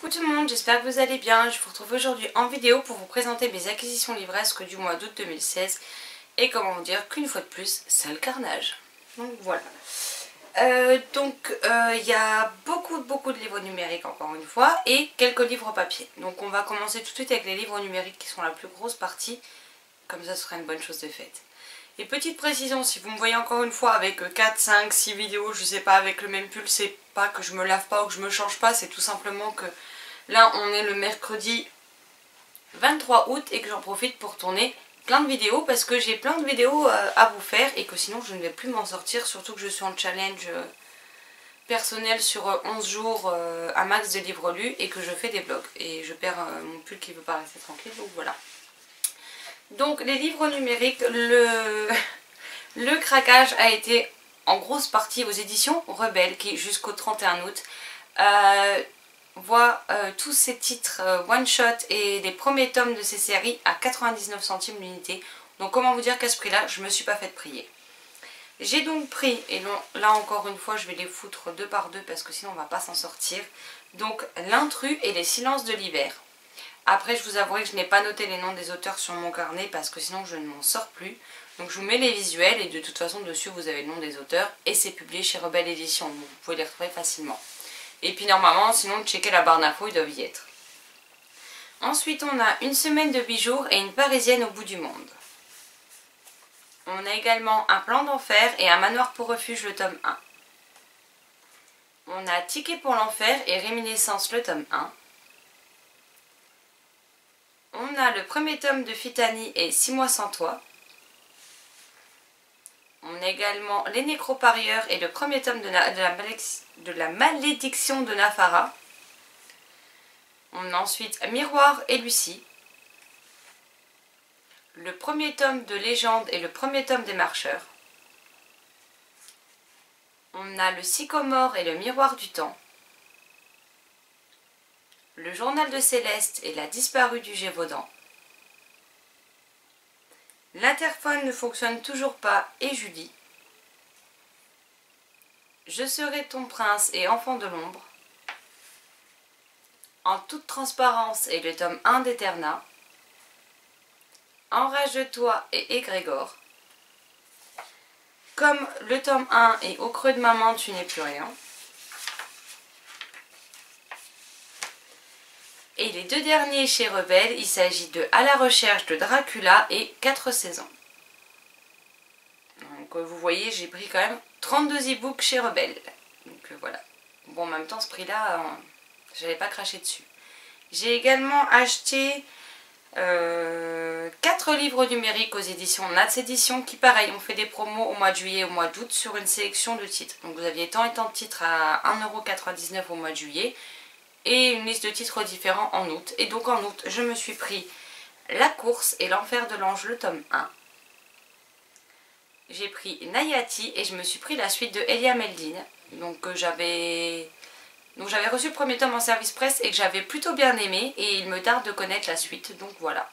Coucou tout le monde, j'espère que vous allez bien. Je vous retrouve aujourd'hui en vidéo pour vous présenter mes acquisitions livresques du mois d'août 2016. Et comment vous dire qu'une fois de plus, c'est le carnage. Donc voilà. Il y a beaucoup de livres numériques encore une fois et quelques livres papier. Donc on va commencer tout de suite avec les livres numériques qui sont la plus grosse partie. Comme ça ce sera une bonne chose de faite. Et petite précision, si vous me voyez encore une fois avec 4, 5, 6 vidéos, je sais pas, avec le même pull, c'est pas que je me lave pas ou que je me change pas, c'est tout simplement que là on est le mercredi 23 août et que j'en profite pour tourner plein de vidéos parce que j'ai plein de vidéos à vous faire et que sinon je ne vais plus m'en sortir, surtout que je suis en challenge personnel sur 11 jours à max de livres lus et que je fais des vlogs et je perds mon pull qui veut pas rester tranquille, donc voilà. Donc les livres numériques, le craquage a été en grosse partie aux éditions Rebelle qui jusqu'au 31 août voit tous ces titres one shot et les premiers tomes de ces séries à 99 centimes l'unité. Donc comment vous dire qu'à ce prix là je me suis pas fait prier. J'ai donc pris, et non, là encore une fois je vais les foutre deux par deux parce que sinon on va pas s'en sortir. Donc L'intrus et les silences de l'hiver. Après je vous avouerai que je n'ai pas noté les noms des auteurs sur mon carnet parce que sinon je ne m'en sors plus. Donc je vous mets les visuels et de toute façon dessus vous avez le nom des auteurs et c'est publié chez Rebelle Édition, donc vous pouvez les retrouver facilement. Et puis normalement sinon checker la barre d'infos, ils doivent y être. Ensuite on a Une semaine de 8 jours et Une parisienne au bout du monde. On a également Un plan d'enfer et Un manoir pour refuge le tome 1. On a Ticket pour l'enfer et Réminiscence le tome 1. On a le premier tome de Fitani et 6 mois sans toi. On a également Les Nécroparieurs et le premier tome de la malédiction de Nafara. On a ensuite Miroir et Lucie. Le premier tome de Légende et le premier tome des Marcheurs. On a Le Sycomore et le Miroir du temps. Le journal de Céleste et la disparue du Gévaudan. L'interphone ne fonctionne toujours pas et Julie. Je serai ton prince et enfant de l'ombre. En toute transparence et le tome 1 d'Eterna. Enrage-toi et Égrégore. Comme le tome 1 et Au creux de ma main tu n'es plus rien. Et les deux derniers chez Rebelle, il s'agit de À la recherche de Dracula et 4 saisons. Donc vous voyez, j'ai pris quand même 32 e-books chez Rebelle. Donc voilà. Bon, en même temps, ce prix-là, j'allais pas cracher dessus. J'ai également acheté 4 livres numériques aux éditions Nats Éditions qui, pareil, ont fait des promos au mois de juillet et au mois d'août sur une sélection de titres. Donc vous aviez tant et tant de titres à 1,99 € au mois de juillet. Et une liste de titres différents en août. Et donc en août, je me suis pris La course et l'enfer de l'ange, le tome 1. J'ai pris Nayati et je me suis pris la suite de Elia Meldin. Donc j'avais reçu le premier tome en service presse et que j'avais plutôt bien aimé. Et il me tarde de connaître la suite, donc voilà.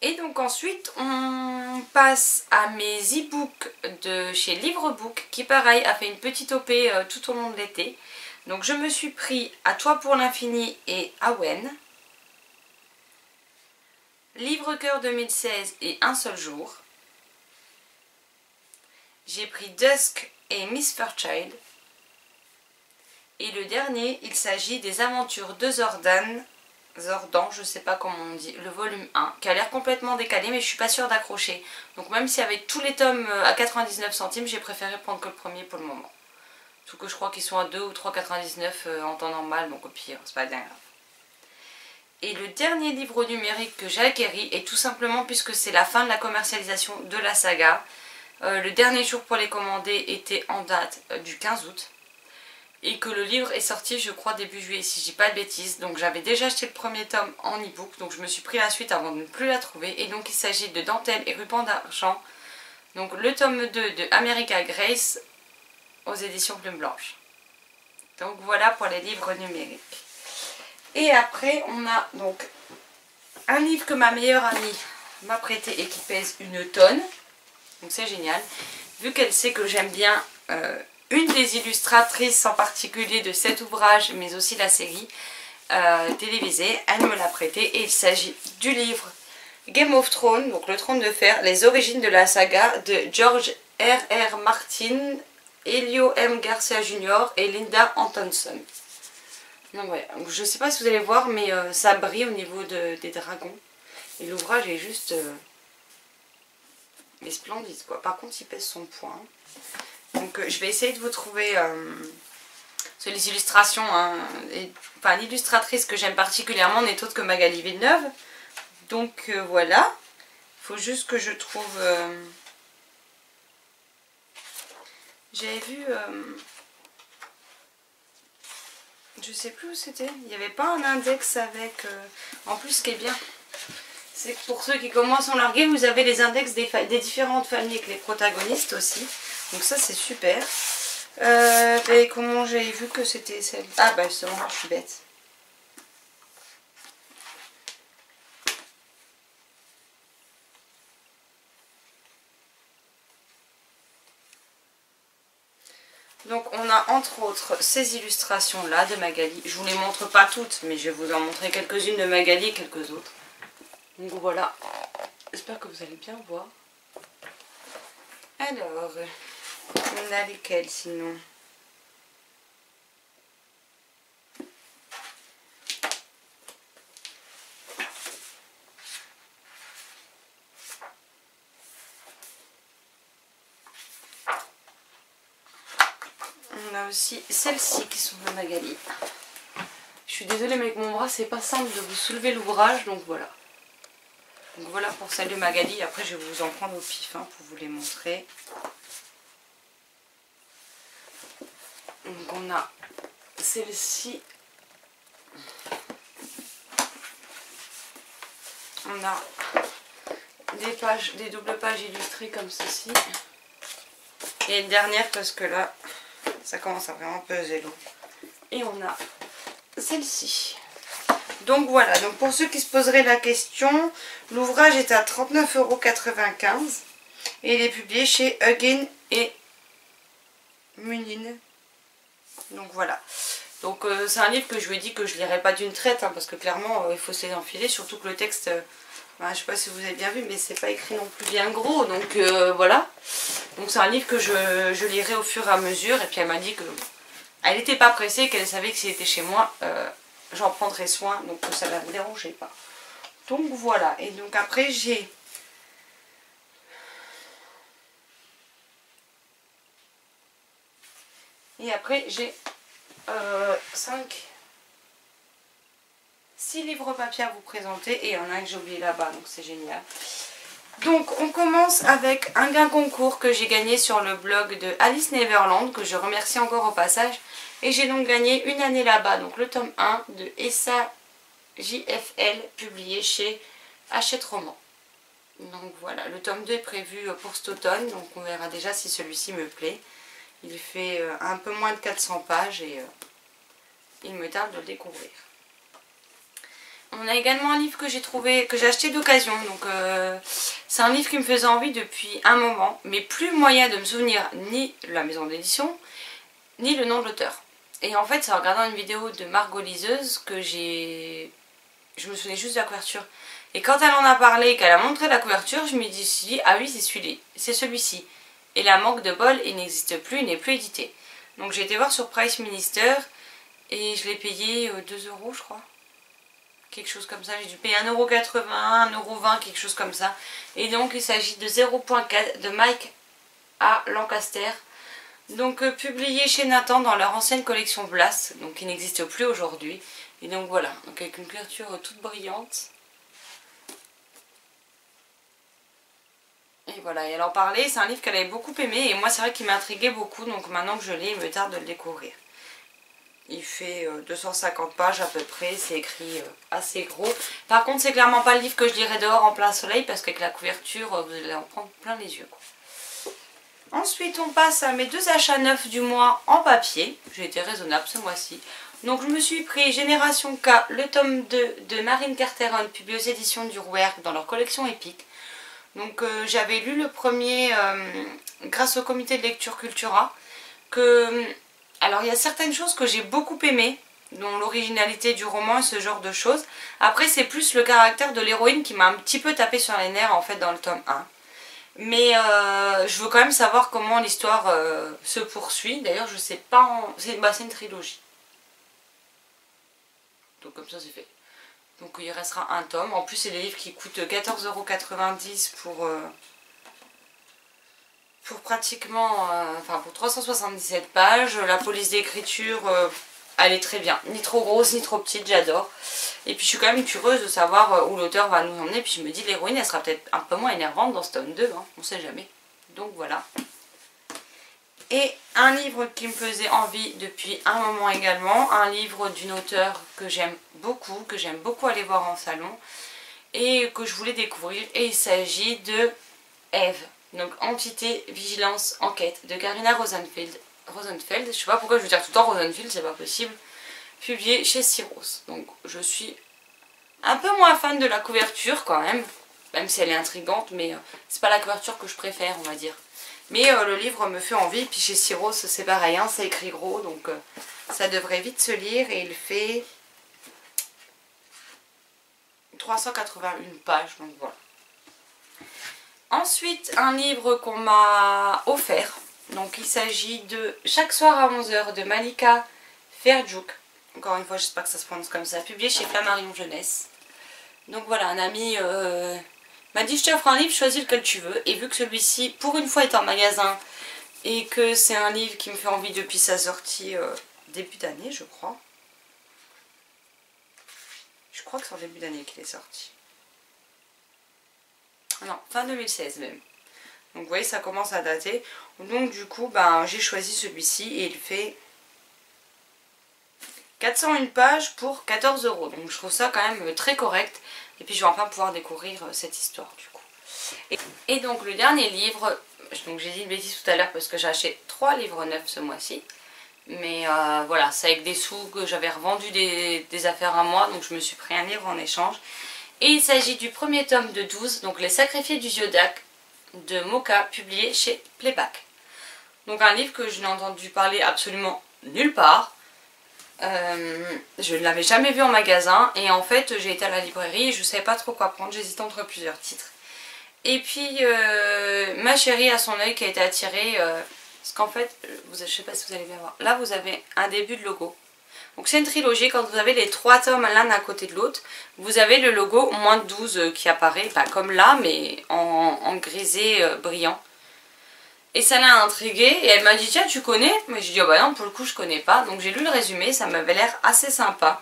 Et donc ensuite, on passe à mes e-books de chez Livrebook, qui pareil a fait une petite OP tout au long de l'été. Donc je me suis pris À toi pour l'infini et Awen. Livre-cœur 2016 et Un seul jour. J'ai pris Dusk et Miss Fairchild. Et le dernier, il s'agit des aventures de Zordan, je sais pas comment on dit, le volume 1, qui a l'air complètement décalé, mais je suis pas sûre d'accrocher. Donc même si avec tous les tomes à 99 centimes, j'ai préféré prendre que le premier pour le moment. Tout que je crois qu'ils sont à 2 ou 3,99 en temps normal, donc au pire, c'est pas bien grave. Et le dernier livre numérique que j'ai acquéri, et tout simplement puisque c'est la fin de la commercialisation de la saga, le dernier jour pour les commander était en date du 15 août. Et que le livre est sorti je crois début juillet si je dis pas de bêtises. Donc j'avais déjà acheté le premier tome en e-book, donc je me suis pris la suite avant de ne plus la trouver. Et donc il s'agit de Dentelle et Ruban d'argent. Donc le tome 2 de America Grace aux éditions Plume Blanche. Donc voilà pour les livres numériques. Et après on a donc un livre que ma meilleure amie m'a prêté et qui pèse 1 tonne. Donc c'est génial. Vu qu'elle sait que j'aime bien une des illustratrices en particulier de cet ouvrage, mais aussi la série télévisée. Elle me l'a prêté et il s'agit du livre Game of Thrones, donc le trône de fer, les origines de la saga de George R.R. Martin, Elio M. Garcia Jr. et Linda Antonson. Donc ouais, je sais pas si vous allez voir, mais ça brille au niveau des dragons. Et l'ouvrage est juste mais splendide quoi. Par contre il pèse son poids. Donc je vais essayer de vous trouver les illustrations. Hein, enfin l'illustratrice que j'aime particulièrement n'est autre que Magali Villeneuve. Donc voilà. Il faut juste que je trouve... J'avais vu... je sais plus où c'était. Il n'y avait pas un index avec... En plus ce qui est bien, c'est que pour ceux qui commencent en larguer, vous avez les index des différentes familles avec les protagonistes aussi. Donc ça c'est super. Et comment j'ai vu que c'était celle... Ah bah justement, je suis bête. Donc on a entre autres ces illustrations là de Magali. Je vous les montre pas toutes, mais je vais vous en montrer quelques-unes de Magali et quelques autres. Donc voilà, j'espère que vous allez bien voir. Alors, on a lesquelles sinon? On a aussi celles-ci qui sont de Magali. Je suis désolée mais avec mon bras c'est pas simple de vous soulever l'ouvrage, donc voilà. Donc voilà pour celle de Magali, après je vais vous en prendre au pif hein, pour vous les montrer. Donc on a celle-ci. On a des pages, des doubles pages illustrées comme ceci. Et une dernière parce que là, ça commence à vraiment peser l'eau. Et on a celle-ci. Donc voilà, donc pour ceux qui se poseraient la question, l'ouvrage est à 39,95 € et il est publié chez Huggin et Munin. Donc voilà. Donc c'est un livre que je lui ai dit que je lirai pas d'une traite, hein, parce que clairement il faut se les enfiler, surtout que le texte, je sais pas si vous avez bien vu, mais c'est pas écrit non plus bien gros, donc voilà. Donc c'est un livre que je lirai au fur et à mesure, et puis elle m'a dit que elle n'était pas pressée, qu'elle savait que s'il était chez moi, j'en prendrais soin, donc ça ne la dérangeait pas. Donc voilà, et donc après j'ai... Et après j'ai 6 livres papier à vous présenter, et il y en a un que j'ai oublié là-bas, donc c'est génial. Donc on commence avec un gain concours que j'ai gagné sur le blog de Alice Neverland, que je remercie encore au passage. Et j'ai donc gagné une année là-bas, donc le tome 1 de Essa JFL, publié chez Hachette Roman. Donc voilà, le tome 2 est prévu pour cet automne, donc on verra déjà si celui-ci me plaît. Il fait un peu moins de 400 pages et il me tarde de le découvrir. On a également un livre que j'ai trouvé, que j'ai acheté d'occasion. Donc c'est un livre qui me faisait envie depuis un moment, mais plus moyen de me souvenir ni la maison d'édition, ni le nom de l'auteur. Et en fait, c'est en regardant une vidéo de Margot Liseuse que je me souvenais juste de la couverture. Et quand elle en a parlé, qu'elle a montré la couverture, je me suis dit, ah oui, c'est celui-ci. Et la manque de bol, il n'existe plus, il n'est plus édité. Donc j'ai été voir sur Price Minister et je l'ai payé 2 € je crois. Quelque chose comme ça, j'ai dû payer 1,80 €, 1,20 €, quelque chose comme ça. Et donc il s'agit de 0.4 de Mike A. Lancaster. Donc publié chez Nathan dans leur ancienne collection Blast, donc qui n'existe plus aujourd'hui. Et donc voilà, donc avec une couverture toute brillante. Et voilà, et elle en parlait, c'est un livre qu'elle avait beaucoup aimé, et moi c'est vrai qu'il m'intriguait beaucoup, donc maintenant que je l'ai, il me tarde de le découvrir. Il fait 250 pages à peu près, c'est écrit assez gros. Par contre c'est clairement pas le livre que je lirai dehors en plein soleil, parce qu'avec la couverture, vous allez en prendre plein les yeux, quoi. Ensuite on passe à mes 2 achats neufs du mois en papier. J'ai été raisonnable ce mois-ci. Donc je me suis pris Génération K, le tome 2 de Marine Carteron, publié aux éditions du Rouergue dans leur collection épique. Donc j'avais lu le premier grâce au comité de lecture Cultura. que... Alors il y a certaines choses que j'ai beaucoup aimées, dont l'originalité du roman et ce genre de choses. Après c'est plus le caractère de l'héroïne qui m'a un petit peu tapé sur les nerfs en fait dans le tome 1. Mais je veux quand même savoir comment l'histoire se poursuit. D'ailleurs je sais pas... C'est une trilogie. Donc comme ça c'est fait. Donc il restera un tome. En plus c'est des livres qui coûtent 14,90 € pour pratiquement... enfin pour 377 pages. La police d'écriture, elle est très bien. Ni trop grosse ni trop petite, j'adore. Et puis je suis quand même curieuse de savoir où l'auteur va nous emmener. Puis je me dis l'héroïne elle sera peut-être un peu moins énervante dans ce tome 2. Hein. On sait jamais. Donc voilà. Et un livre qui me faisait envie depuis un moment également, un livre d'une auteure que j'aime beaucoup aller voir en salon et que je voulais découvrir, et il s'agit de Eve, donc Entité, Vigilance, Enquête de Karina Rosenfeld, je sais pas pourquoi je veux dire tout le temps Rosenfeld, c'est pas possible, publié chez Syros. Donc je suis un peu moins fan de la couverture quand même si elle est intrigante, mais c'est pas la couverture que je préfère on va dire. Mais le livre me fait envie, puis chez Syros c'est pareil, hein, ça écrit gros, donc ça devrait vite se lire et il fait 381 pages, donc voilà. Ensuite, un livre qu'on m'a offert, donc il s'agit de Chaque soir à 11 h de Malika Ferjouk. Encore une fois, j'espère que ça se prononce comme ça, publié chez Flammarion Jeunesse. Donc voilà, un ami... m'a dit je t'offre un livre, choisis lequel tu veux. Et vu que celui-ci pour une fois est en magasin et que c'est un livre qui me fait envie depuis sa sortie début d'année je crois. Je crois que c'est en début d'année qu'il est sorti. Non, fin 2016 même. Donc vous voyez ça commence à dater. Donc du coup j'ai choisi celui-ci et il fait 401 pages pour 14 €. Donc je trouve ça quand même très correct. Et puis je vais enfin pouvoir découvrir cette histoire du coup. Et donc le dernier livre, donc j'ai dit une bêtise tout à l'heure parce que j'ai acheté 3 livres neufs ce mois-ci. Mais voilà, c'est avec des sous que j'avais revendu des affaires à moi, donc je me suis pris un livre en échange. Et il s'agit du premier tome de 12, donc Les Sacrifiés du Zodiaque de Mocha, publié chez Playback. Donc un livre que je n'ai entendu parler absolument nulle part. Je ne l'avais jamais vu en magasin et en fait j'ai été à la librairie et je ne savais pas trop quoi prendre, j'hésitais entre plusieurs titres. Et puis ma chérie a son œil qui a été attiré parce qu'en fait, je ne sais pas si vous allez bien voir, là vous avez un début de logo. Donc c'est une trilogie, quand vous avez les 3 tomes l'un à côté de l'autre, vous avez le logo moins de 12 qui apparaît, comme là mais en grisé brillant. Et ça l'a intriguée et elle m'a dit tiens tu connais? Mais j'ai dit oh bah non pour le coup je connais pas. Donc j'ai lu le résumé, ça m'avait l'air assez sympa.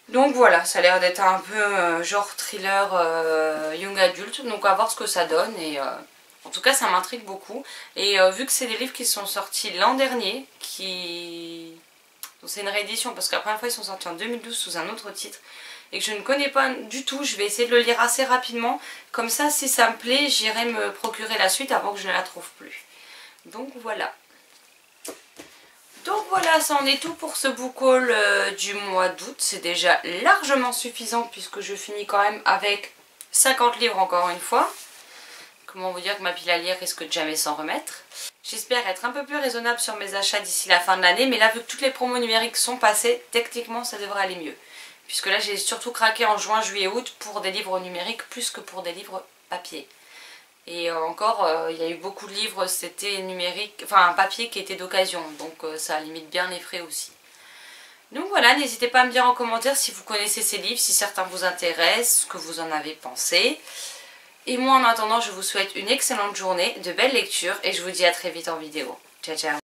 Donc voilà, ça a l'air d'être un peu genre thriller young adulte. Donc à voir ce que ça donne et en tout cas ça m'intrigue beaucoup. Et vu que c'est des livres qui sont sortis l'an dernier, donc c'est une réédition parce que la première fois ils sont sortis en 2012 sous un autre titre. Et que je ne connais pas du tout, je vais essayer de le lire assez rapidement. Comme ça, si ça me plaît, j'irai me procurer la suite avant que je ne la trouve plus. Donc voilà. Donc voilà, ça en est tout pour ce book haul du mois d'août. C'est déjà largement suffisant puisque je finis quand même avec 50 livres encore une fois. Comment vous dire que ma pile à lire risque de jamais s'en remettre. J'espère être un peu plus raisonnable sur mes achats d'ici la fin de l'année. Mais là, vu que toutes les promos numériques sont passées, techniquement ça devrait aller mieux. Puisque là j'ai surtout craqué en juin, juillet, août pour des livres numériques plus que pour des livres papier. Et encore, il y a eu beaucoup de livres, c'était numérique, enfin papier qui était d'occasion. Donc ça limite bien les frais aussi. Donc voilà, n'hésitez pas à me dire en commentaire si vous connaissez ces livres, si certains vous intéressent, ce que vous en avez pensé. Et moi en attendant, je vous souhaite une excellente journée, de belles lectures et je vous dis à très vite en vidéo. Ciao ciao.